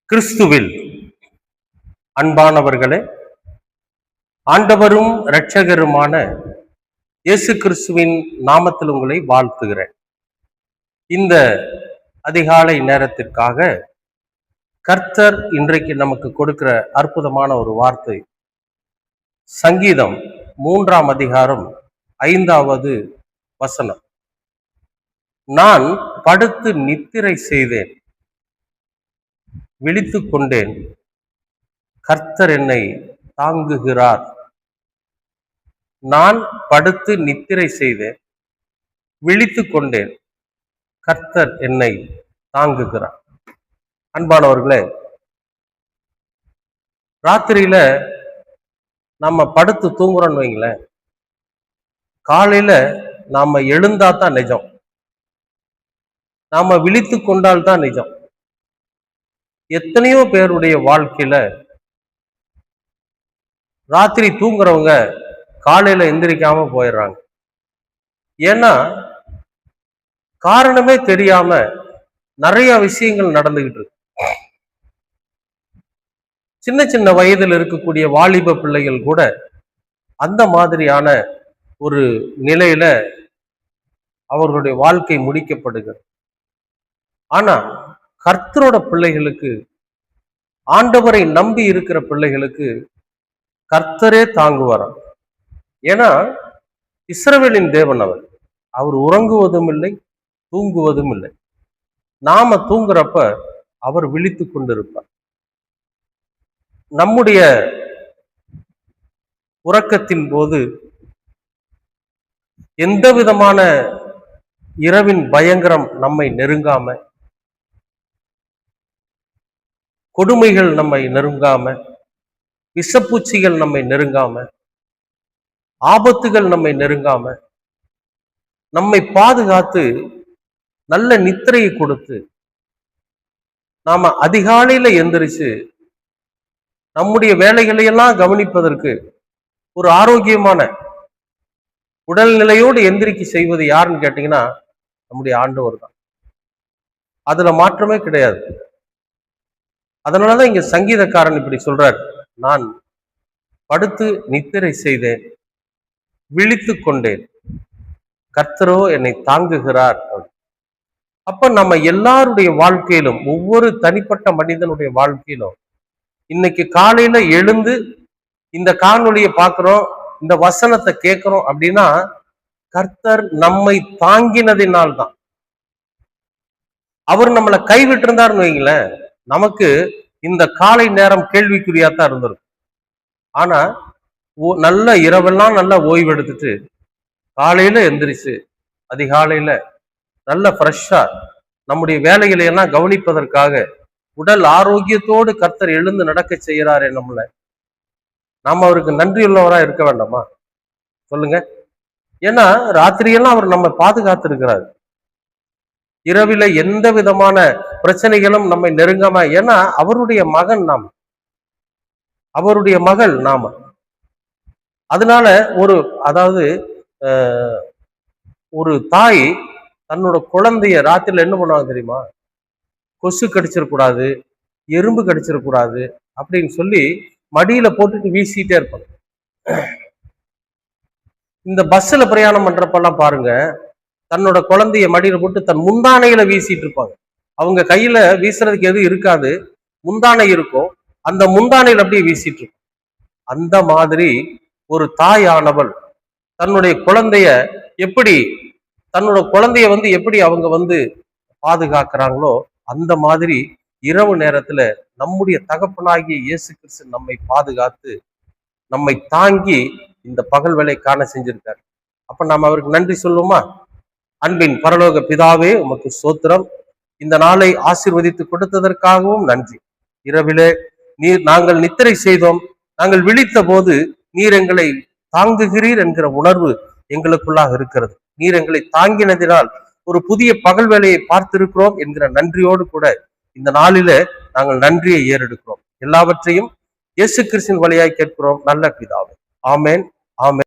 கிறிஸ்துவில் அன்பானவர்களே, ஆண்டவரும் இரட்சகருமான இயேசு கிறிஸ்துவின் நாமத்தில் உங்களை வாழ்த்துகிறேன். இந்த அதிகாலை நேரத்திற்காக கர்த்தர் இன்றைக்கு நமக்கு கொடுக்கிற அற்புதமான ஒரு வார்த்தை சங்கீதம் 3ஆம் அதிகாரம் 5வது வசனம். நான் படுத்து நித்திரை செய்தேன், விழித்துக் கொண்டேன், கர்த்தர் என்னை தாங்குகிறார். நான் படுத்து நித்திரை செய்தேன், விழித்துக் கொண்டேன், கர்த்தர் என்னை தாங்குகிறார். அன்பானவர்களே, ராத்திரியில நம்ம படுத்து தூங்குறோம்னு வைங்களேன், காலையில நாம எழுந்தா தான் நிஜம், நாம விழித்து கொண்டால் தான் நிஜம். எத்தனையோ பேருடைய வாழ்க்கையில ராத்திரி தூங்குறவங்க காலையில எந்திரிக்காம போயிடுறாங்க. ஏன்னா காரணமே தெரியாம நிறைய விஷயங்கள் நடந்துகிட்டு இருக்கு. சின்ன சின்ன வயதில் இருக்கக்கூடிய வாலிப பிள்ளைகள் கூட அந்த மாதிரியான ஒரு நிலையில அவர்களுடைய வாழ்க்கை முடிக்கப்படுகிறது. ஆனா கர்த்தரோட பிள்ளைகளுக்கு, ஆண்டவரை நம்பி இருக்கிற பிள்ளைகளுக்கு கர்த்தரே தாங்குவாராம். ஏன்னா இஸ்ரவேலின் தேவன் அவர் உறங்குவதும் இல்லை, தூங்குவதும் இல்லை. நாம தூங்குறப்ப அவர் விழித்து கொண்டிருப்பார். நம்முடைய உறக்கத்தின் போது எந்த விதமான இரவின் பயங்கரம் நம்மை நெருங்காம, கொடுமைகள் நம்மை நெருங்காம, விஷப்பூச்சிகள் நம்மை நெருங்காம, ஆபத்துகள் நம்மை நெருங்காம, நம்மை பாதுகாத்து நல்ல நித்திரையை கொடுத்து நாம அதிகாலையில எந்திரிச்சு நம்முடைய வேலைகளை எல்லாம் கவனிப்பதற்கு ஒரு ஆரோக்கியமான உடல்நிலையோடு எந்திரிக்க செய்வது யாருன்னு கேட்டீங்கன்னா நம்முடைய ஆண்டவர் தான். அதுல மாற்றமே கிடையாது. அதனாலதான் இங்க சங்கீதக்காரன் இப்படி சொல்றார், நான் படுத்து நித்திரை செய்தேன், விழித்துக் கொண்டேன், கர்த்தரோ என்னை தாங்குகிறார். அப்ப நம்ம எல்லாருடைய வாழ்க்கையிலும், ஒவ்வொரு தனிப்பட்ட மனிதனுடைய வாழ்க்கையிலும் இன்னைக்கு காலையில எழுந்து இந்த காணொலியை பார்க்கிறோம், இந்த வசனத்தை கேட்கிறோம் அப்படின்னா கர்த்தர் நம்மை தாங்கினதினால்தான். அவர் நம்மளை கைவிட்டு இருந்தாருன்னு வைங்களேன், நமக்கு இந்த காலை நேரம் கேள்விக்குறியாத்தான் இருந்திருக்கும். ஆனா நல்ல இரவெல்லாம் நல்லா ஓய்வு எடுத்துட்டு காலையில எந்திரிச்சு அதிகாலையில நல்ல ஃப்ரெஷ்ஷா நம்முடைய வேலைகளை எல்லாம் கவனிப்பதற்காக உடல் ஆரோக்கியத்தோடு கர்த்தர் எழுந்து நடக்க செய்யறாரே நம்மளை, நாம அவருக்கு நன்றியுள்ளவரா இருக்க வேண்டாமா? சொல்லுங்க. ஏன்னா ராத்திரியெல்லாம் அவர் நம்ம பாதுகாத்து இருக்கிறாரு. இரவில எந்த விதமான பிரச்சனைகளும் நம்மை நெருங்காம, ஏன்னா அவருடைய மகன் நாம, அவருடைய மகள் நாம. அதனால ஒரு தாய் தன்னோட குழந்தைய ராத்திரில என்ன பண்ணுவாங்க தெரியுமா? கொசு கடிச்சிடக்கூடாது, எறும்பு கடிச்சிடக்கூடாது அப்படின்னு சொல்லி மடியில போட்டுட்டு வீசிட்டே இருப்பாங்க. இந்த பஸ்ல பிரயாணம் பண்றப்பெல்லாம் பாருங்க, தன்னோட குழந்தைய மடியில போட்டு தன் முந்தானையில வீசிட்டு இருப்பாங்க. அவங்க கையில வீசுறதுக்கு எதுவும் இருக்காது, முந்தானை இருக்கும், அந்த முந்தானையில அப்படியே வீசிட்டு இருக்கும். அந்த மாதிரி ஒரு தாயானவள் தன்னுடைய குழந்தைய எப்படி அவங்க பாதுகாக்கிறாங்களோ, அந்த மாதிரி இரவு நேரத்துல நம்முடைய தகப்பனாகிய இயேசு கிறிஸ்து நம்மை பாதுகாத்து நம்மை தாங்கி இந்த பகல் வேலை காண செஞ்சிருக்காரு. அப்ப நாம அவருக்கு நன்றி சொல்லுவோமா? அன்பின் பரலோக பிதாவே, உமக்கு ஸ்தோத்திரம். இந்த நாளை ஆசீர்வதித்து கொடுத்ததற்காகவும் நன்றி. இரவிலே நாங்கள் நித்திரை செய்தோம், நாங்கள் விழித்த போது நீர் எங்களை தாங்குகிறீர் என்கிற உணர்வு எங்களுக்குள்ளாக இருக்கிறது. நீர் எங்களை தாங்கினதினால் ஒரு புதிய பகல் வேலையை பார்த்திருக்கிறோம் என்கிற நன்றியோடு கூட இந்த நாளில நாங்கள் நன்றியை ஏறெடுக்கிறோம். எல்லாவற்றையும் இயேசு கிறிஸ்துவின் வழியாய் கேட்கிறோம் நல்ல பிதாவே. ஆமேன், ஆமேன்.